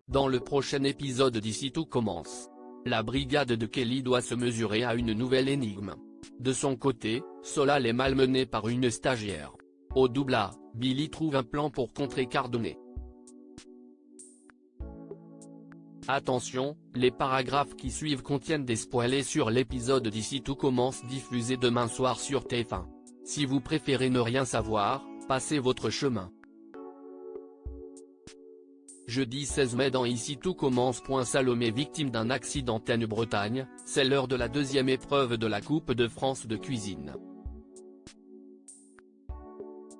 Dans le prochain épisode d'Ici tout commence, la brigade de Kelly doit se mesurer à une nouvelle énigme. De son côté, Solal est malmené par une stagiaire. Au doublage, Billy trouve un plan pour contrer Cardone. Attention, les paragraphes qui suivent contiennent des spoilers sur l'épisode d'Ici tout commence diffusé demain soir sur TF1. Si vous préférez ne rien savoir, passez votre chemin. Jeudi 16 mai dans Ici tout commence. Salomé victime d'un accident en Bretagne, c'est l'heure de la deuxième épreuve de la Coupe de France de cuisine.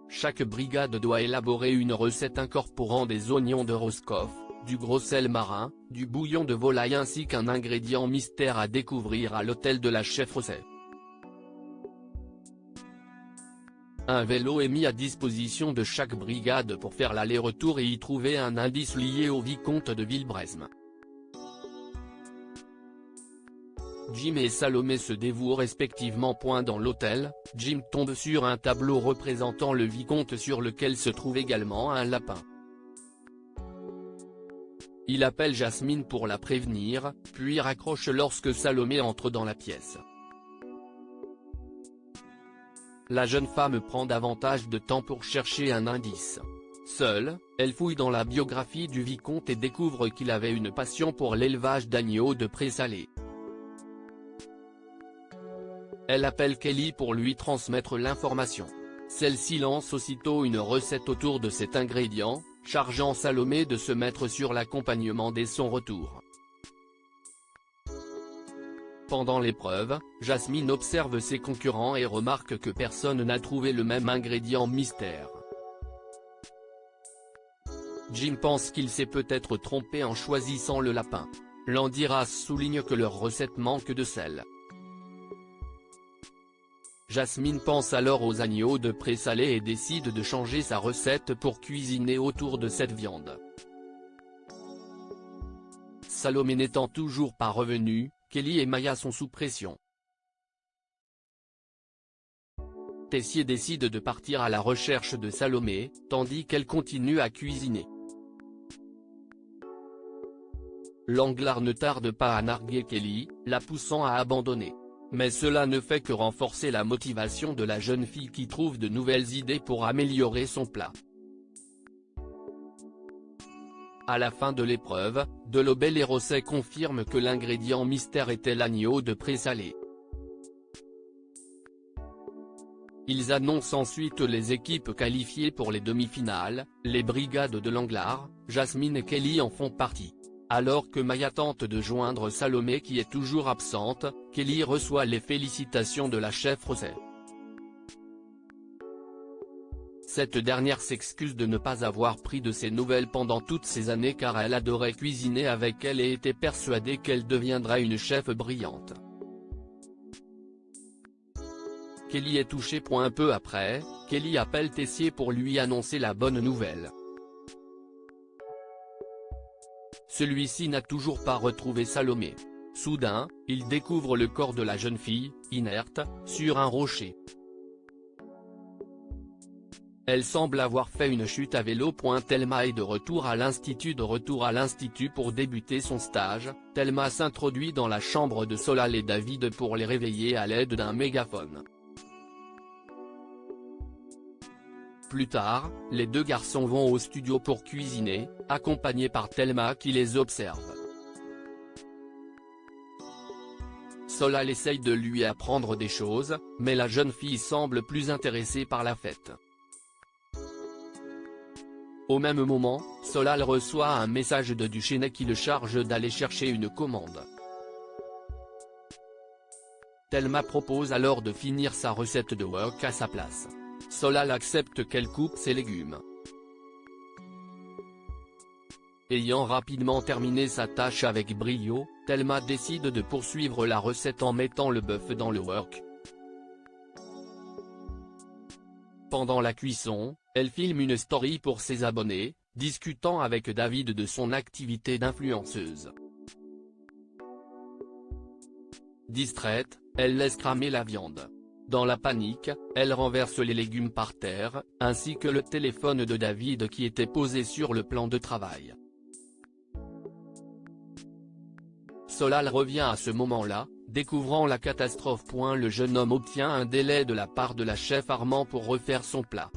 Chaque brigade doit élaborer une recette incorporant des oignons de Roscoff, du gros sel marin, du bouillon de volaille ainsi qu'un ingrédient mystère à découvrir à l'hôtel de la chef Rosset. Un vélo est mis à disposition de chaque brigade pour faire l'aller-retour et y trouver un indice lié au vicomte de Villebresme. Jim et Salomé se dévouent respectivement. Dans l'hôtel, Jim tombe sur un tableau représentant le vicomte sur lequel se trouve également un lapin. Il appelle Jasmine pour la prévenir, puis raccroche lorsque Salomé entre dans la pièce. La jeune femme prend davantage de temps pour chercher un indice. Seule, elle fouille dans la biographie du vicomte et découvre qu'il avait une passion pour l'élevage d'agneaux de présalé. Elle appelle Kelly pour lui transmettre l'information. Celle-ci lance aussitôt une recette autour de cet ingrédient, chargeant Salomé de se mettre sur l'accompagnement dès son retour. Pendant l'épreuve, Jasmine observe ses concurrents et remarque que personne n'a trouvé le même ingrédient mystère. Jim pense qu'il s'est peut-être trompé en choisissant le lapin. Landiras souligne que leur recette manque de sel. Jasmine pense alors aux agneaux de présalé et décide de changer sa recette pour cuisiner autour de cette viande. Salomé n'étant toujours pas revenu, Kelly et Maya sont sous pression. Tessier décide de partir à la recherche de Salomé, tandis qu'elle continue à cuisiner. Langlard ne tarde pas à narguer Kelly, la poussant à abandonner. Mais cela ne fait que renforcer la motivation de la jeune fille qui trouve de nouvelles idées pour améliorer son plat. À la fin de l'épreuve, Delobel et Rosset confirment que l'ingrédient mystère était l'agneau de présalé. Ils annoncent ensuite les équipes qualifiées pour les demi-finales, les brigades de Langlard, Jasmine et Kelly en font partie. Alors que Maya tente de joindre Salomé qui est toujours absente, Kelly reçoit les félicitations de la chef Rosset. Cette dernière s'excuse de ne pas avoir pris de ses nouvelles pendant toutes ces années car elle adorait cuisiner avec elle et était persuadée qu'elle deviendrait une chef brillante. Kelly est touchée. Un peu après, Kelly appelle Tessier pour lui annoncer la bonne nouvelle. Celui-ci n'a toujours pas retrouvé Salomé. Soudain, il découvre le corps de la jeune fille, inerte, sur un rocher. Elle semble avoir fait une chute à vélo. Thelma est de retour à l'institut pour débuter son stage. Thelma s'introduit dans la chambre de Solal et David pour les réveiller à l'aide d'un mégaphone. Plus tard, les deux garçons vont au studio pour cuisiner, accompagnés par Thelma qui les observe. Solal essaye de lui apprendre des choses, mais la jeune fille semble plus intéressée par la fête. Au même moment, Solal reçoit un message de Duchesne qui le charge d'aller chercher une commande. Thelma propose alors de finir sa recette de wok à sa place. Solal accepte qu'elle coupe ses légumes. Ayant rapidement terminé sa tâche avec brio, Thelma décide de poursuivre la recette en mettant le bœuf dans le wok. Pendant la cuisson, elle filme une story pour ses abonnés, discutant avec David de son activité d'influenceuse. Distraite, elle laisse cramer la viande. Dans la panique, elle renverse les légumes par terre, ainsi que le téléphone de David qui était posé sur le plan de travail. Solal revient à ce moment-là, découvrant la catastrophe. Le jeune homme obtient un délai de la part de la chef Armand pour refaire son plat.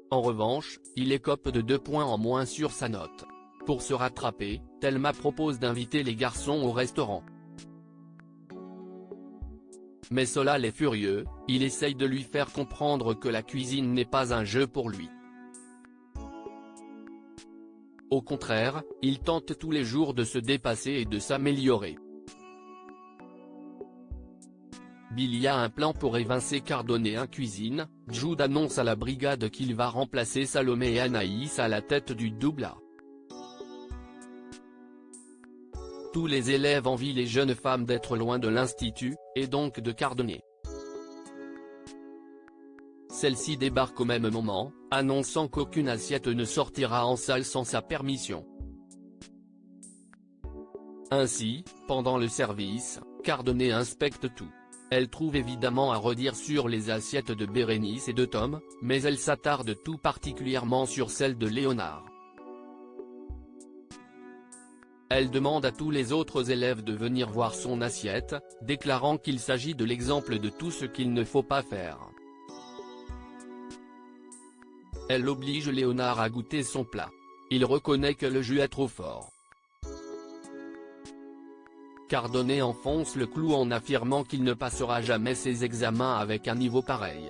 En revanche, il écope de 2 points en moins sur sa note. Pour se rattraper, Thelma propose d'inviter les garçons au restaurant. Mais Solal est furieux, il essaye de lui faire comprendre que la cuisine n'est pas un jeu pour lui. Au contraire, il tente tous les jours de se dépasser et de s'améliorer. Billy a un plan pour évincer Cardone en cuisine. Jude annonce à la brigade qu'il va remplacer Salomé et Anaïs à la tête du double A. Tous les élèves envient les jeunes femmes d'être loin de l'institut, et donc de Cardone. Celle-ci débarque au même moment, annonçant qu'aucune assiette ne sortira en salle sans sa permission. Ainsi, pendant le service, Cardone inspecte tout. Elle trouve évidemment à redire sur les assiettes de Bérénice et de Tom, mais elle s'attarde tout particulièrement sur celle de Léonard. Elle demande à tous les autres élèves de venir voir son assiette, déclarant qu'il s'agit de l'exemple de tout ce qu'il ne faut pas faire. Elle oblige Léonard à goûter son plat. Il reconnaît que le jus est trop fort. Cardone enfonce le clou en affirmant qu'il ne passera jamais ses examens avec un niveau pareil.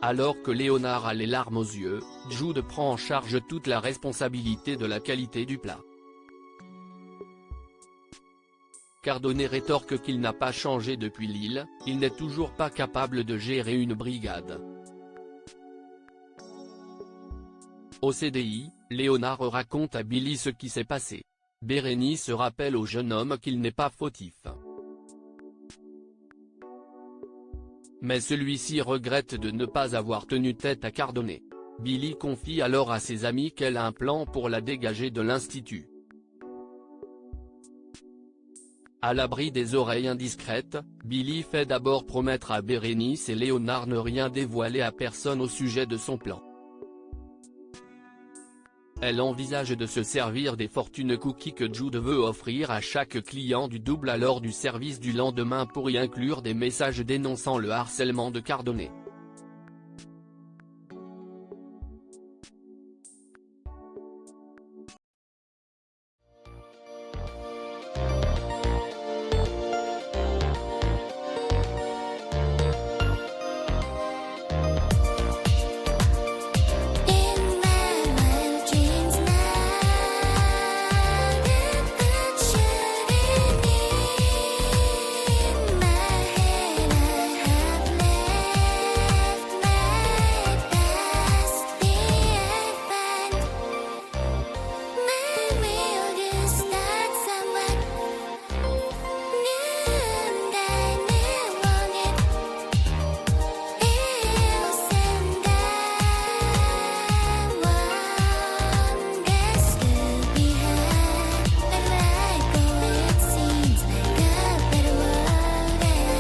Alors que Léonard a les larmes aux yeux, Jude prend en charge toute la responsabilité de la qualité du plat. Cardone rétorque qu'il n'a pas changé depuis Lille, il n'est toujours pas capable de gérer une brigade. Au CDI, Léonard raconte à Billy ce qui s'est passé. Bérénice rappelle au jeune homme qu'il n'est pas fautif. Mais celui-ci regrette de ne pas avoir tenu tête à Cardone. Billy confie alors à ses amis qu'elle a un plan pour la dégager de l'institut. À l'abri des oreilles indiscrètes, Billy fait d'abord promettre à Bérénice et Léonard ne rien dévoiler à personne au sujet de son plan. Elle envisage de se servir des fortunes cookies que Jude veut offrir à chaque client du double lors du service du lendemain pour y inclure des messages dénonçant le harcèlement de Cardone.